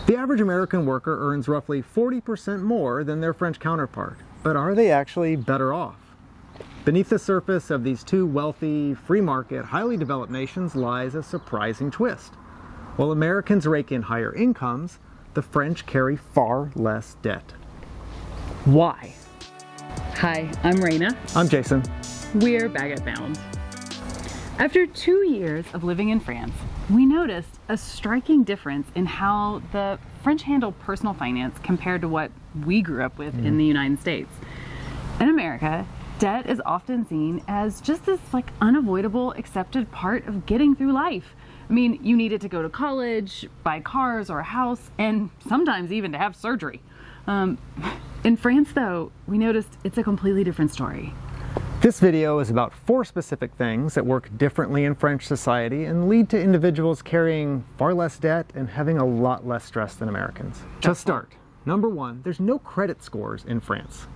The average American worker earns roughly 40% more than their French counterpart. But are they actually better off? Beneath the surface of these two wealthy, free market, highly developed nations lies a surprising twist. While Americans rake in higher incomes, the French carry far less debt. Why? Hi, I'm Raina. I'm Jason. We're Baguette Bound. After 2 years of living in France, we noticed a striking difference in how the French handle personal finance compared to what we grew up with in the United States. In America, debt is often seen as just this unavoidable, accepted part of getting through life. I mean, you need it to go to college, buy cars or a house, and sometimes even to have surgery. In France, though, we noticed it's a completely different story. This video is about 4 specific things that work differently in French society and lead to individuals carrying far less debt and having a lot less stress than Americans. To start, number 1, there's no credit scores in France.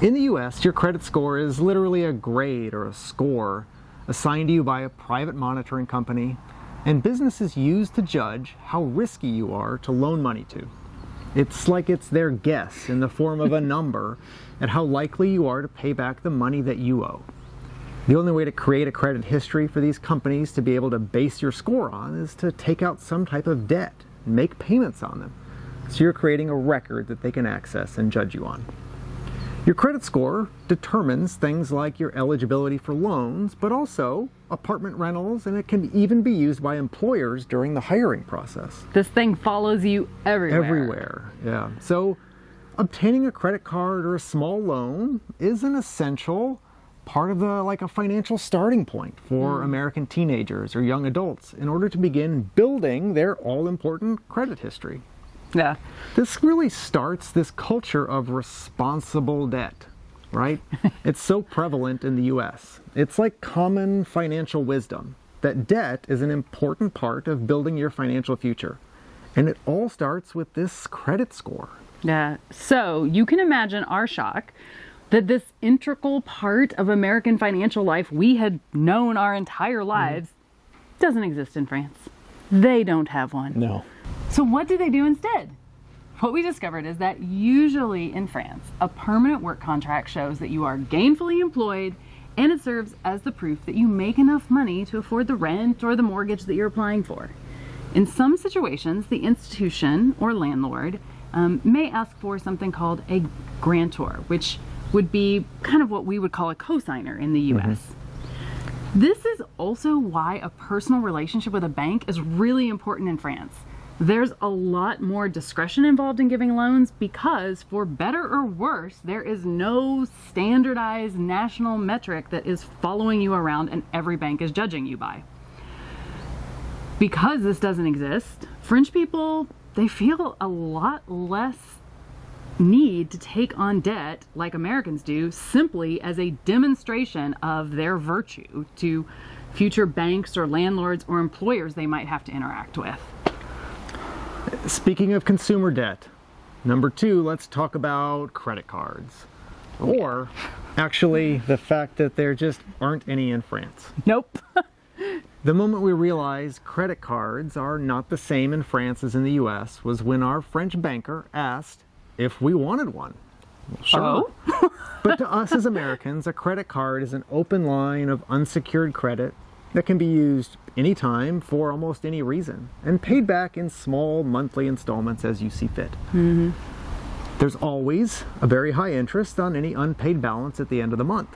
In the US, your credit score is literally a grade or a score assigned to you by a private monitoring company, and businesses use to judge how risky you are to loan money to. It's like it's their guess in the form of a number at how likely you are to pay back the money that you owe. The only way to create a credit history for these companies to be able to base your score on is to take out some type of debt and make payments on them. So you're creating a record that they can access and judge you on. Your credit score determines things like your eligibility for loans, but also apartment rentals, and it can even be used by employers during the hiring process. This thing follows you everywhere. Everywhere, yeah. So obtaining a credit card or a small loan is an essential part of a financial starting point for American teenagers or young adults in order to begin building their all-important credit history. Yeah. This really starts this culture of responsible debt, right? It's so prevalent in the US. It's like common financial wisdom that debt is an important part of building your financial future. And it all starts with this credit score. Yeah. So you can imagine our shock that this integral part of American financial life we had known our entire lives doesn't exist in France. They don't have one. No. So what do they do instead? What we discovered is that usually in France, a permanent work contract shows that you are gainfully employed, and it serves as the proof that you make enough money to afford the rent or the mortgage that you're applying for. In some situations, the institution or landlord may ask for something called a grantor, which would be kind of what we would call a cosigner in the US. This is also why a personal relationship with a bank is really important in France. There's a lot more discretion involved in giving loans because, for better or worse, there is no standardized national metric that is following you around and every bank is judging you by. Because this doesn't exist, French people, they feel a lot less need to take on debt like Americans do simply as a demonstration of their virtue to future banks or landlords or employers they might have to interact with. Speaking of consumer debt, number 2, let's talk about credit cards. Or actually the fact that there just aren't any in France. Nope. The moment we realized credit cards are not the same in France as in the US was when our French banker asked if we wanted one. Well, sure. Oh? But to us as Americans, a credit card is an open line of unsecured credit that can be used anytime for almost any reason and paid back in small monthly installments as you see fit. There's always a very high interest on any unpaid balance at the end of the month.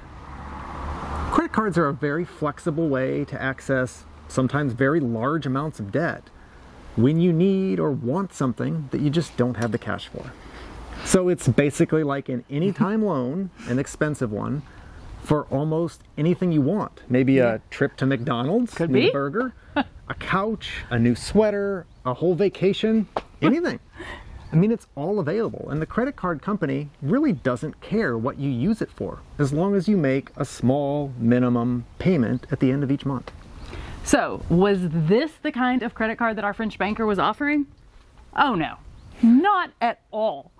Credit cards are a very flexible way to access sometimes very large amounts of debt when you need or want something that you just don't have the cash for. So it's basically like an anytime loan, an expensive one, for almost anything you want. Maybe a trip to McDonald's, Could need be. a burger, a couch, a new sweater, a whole vacation, anything. I mean, it's all available, and the credit card company really doesn't care what you use it for, as long as you make a small minimum payment at the end of each month. So, was this the kind of credit card that our French banker was offering? Oh no. Not at all.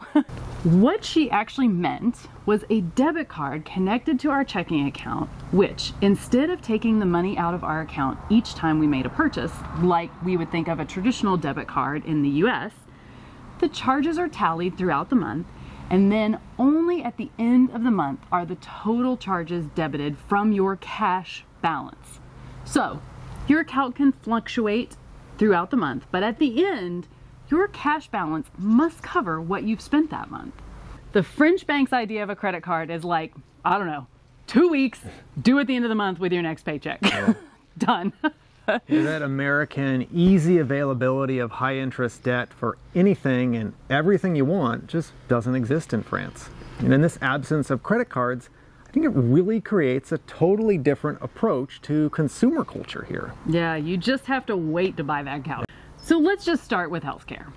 What she actually meant was a debit card connected to our checking account, which, instead of taking the money out of our account each time we made a purchase, like we would think of a traditional debit card in the US, the charges are tallied throughout the month, and then only at the end of the month are the total charges debited from your cash balance. So, your account can fluctuate throughout the month, but at the end, your cash balance must cover what you've spent that month. The French bank's idea of a credit card is like, I don't know, 2 weeks, due at the end of the month with your next paycheck. Yeah. Done. That American easy availability of high interest debt for anything and everything you want just doesn't exist in France. And in this absence of credit cards, I think it really creates a totally different approach to consumer culture here. Yeah, you just have to wait to buy that couch. So let's just start with healthcare.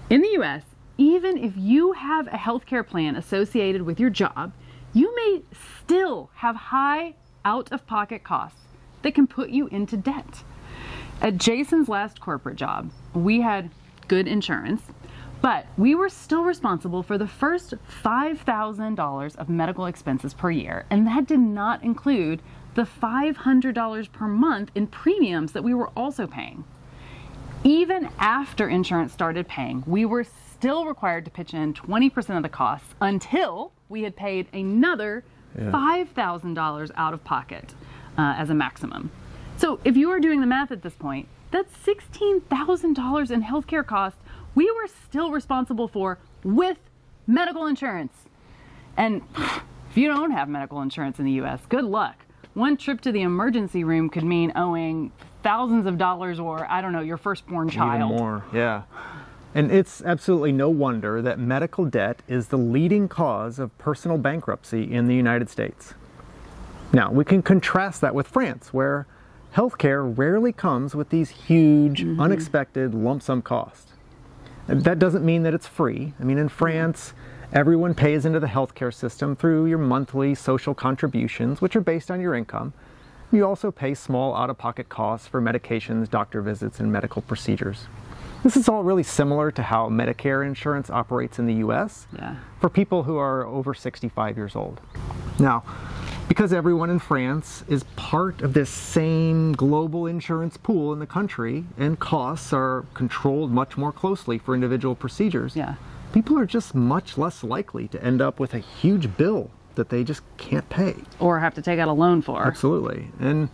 In the US, even if you have a healthcare plan associated with your job, you may still have high out-of-pocket costs that can put you into debt. At Jason's last corporate job, we had good insurance, but we were still responsible for the first $5,000 of medical expenses per year, and that did not include the $500 per month in premiums that we were also paying. Even after insurance started paying, we were still required to pitch in 20% of the costs until we had paid another $5,000 out of pocket as a maximum. So if you are doing the math at this point, that's $16,000 in healthcare costs we were still responsible for with medical insurance. And if you don't have medical insurance in the US, good luck. One trip to the emergency room could mean owing thousands of dollars or, I don't know, your firstborn child. Even more, yeah. And it's absolutely no wonder that medical debt is the leading cause of personal bankruptcy in the United States. Now, we can contrast that with France, where healthcare rarely comes with these huge, unexpected lump sum costs. And that doesn't mean that it's free. I mean, in France, everyone pays into the healthcare system through your monthly social contributions, which are based on your income. You also pay small out-of-pocket costs for medications, doctor visits, and medical procedures. This is all really similar to how Medicare insurance operates in the US for people who are over 65 years old. Now, because everyone in France is part of this same global insurance pool in the country and costs are controlled much more closely for individual procedures, people are just much less likely to end up with a huge bill that they just can't pay. Or have to take out a loan for. Absolutely. And,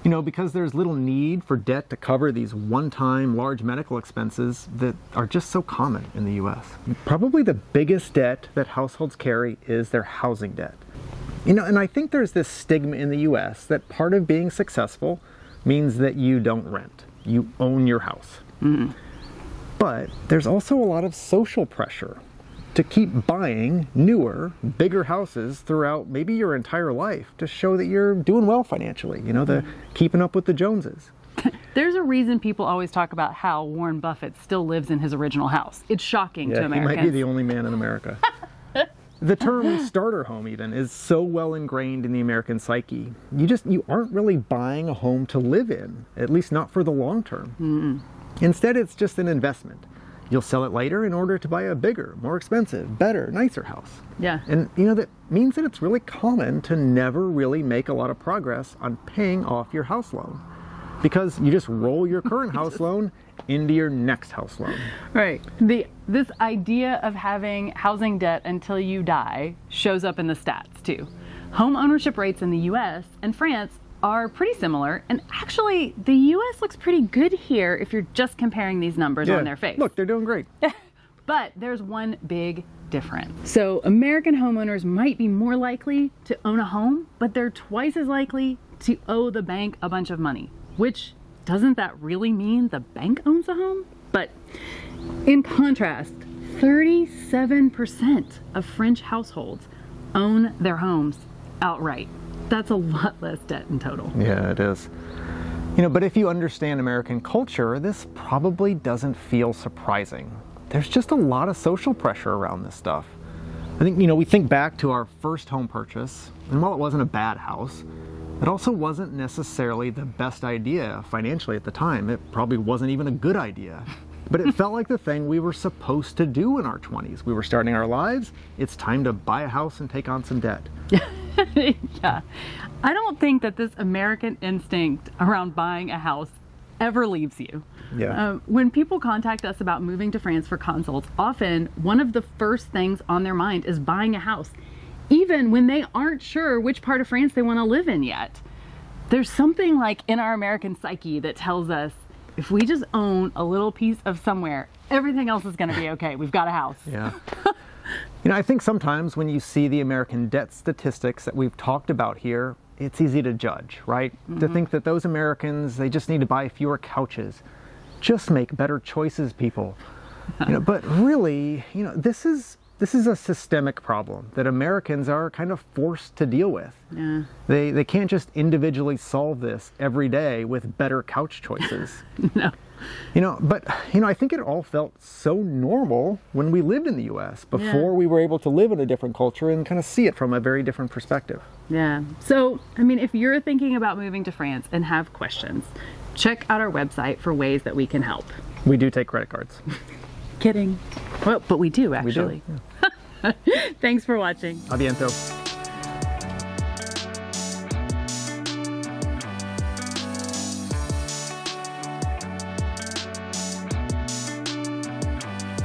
you know, because there's little need for debt to cover these one-time large medical expenses that are just so common in the US. Probably the biggest debt that households carry is their housing debt. You know, and I think there's this stigma in the US that part of being successful means that you don't rent. You own your house. But there's also a lot of social pressure to keep buying newer, bigger houses throughout maybe your entire life to show that you're doing well financially, you know, the keeping up with the Joneses. There's a reason people always talk about how Warren Buffett still lives in his original house. It's shocking to Americans. He might be the only man in America. The term starter home even is so well ingrained in the American psyche. You aren't really buying a home to live in, at least not for the long term. Instead, it's just an investment. You'll sell it later in order to buy a bigger, more expensive, better, nicer house. And you know, that means that it's really common to never really make a lot of progress on paying off your house loan, because you just roll your current house loan into your next house loan. Right. This idea of having housing debt until you die shows up in the stats too. Home ownership rates in the US and France are pretty similar, and actually the US looks pretty good here if you're just comparing these numbers on their face. Look, they're doing great. But there's one big difference. So American homeowners might be more likely to own a home, but they're twice as likely to owe the bank a bunch of money. Which, doesn't that really mean the bank owns a home? But in contrast, 37% of French households own their homes outright. That's a lot less debt in total. Yeah, it is. You know, but if you understand American culture, this probably doesn't feel surprising. There's just a lot of social pressure around this stuff. I think, you know, we think back to our first home purchase, and while it wasn't a bad house, it also wasn't necessarily the best idea financially at the time. It probably wasn't even a good idea. But it felt like the thing we were supposed to do in our 20s. We were starting our lives. It's time to buy a house and take on some debt. Yeah. I don't think that this American instinct around buying a house ever leaves you. Yeah. When people contact us about moving to France for consults, often one of the first things on their mind is buying a house, even when they aren't sure which part of France they want to live in yet. There's something like in our American psyche that tells us if we just own a little piece of somewhere, everything else is going to be okay. We've got a house. Yeah. I think sometimes when you see the American debt statistics that we've talked about here, it's easy to judge, right? To think that those Americans, they just need to buy fewer couches. Just make better choices, people. But really, this is a systemic problem that Americans are kind of forced to deal with. Yeah. They can't just individually solve this every day with better couch choices. No. But I think it all felt so normal when we lived in the US before we were able to live in a different culture and kind of see it from a very different perspective. Yeah. So, if you're thinking about moving to France and have questions, check out our website for ways that we can help. We do take credit cards. Kidding. Well, but we do actually. We do. Yeah. Thanks for watching. A bientôt.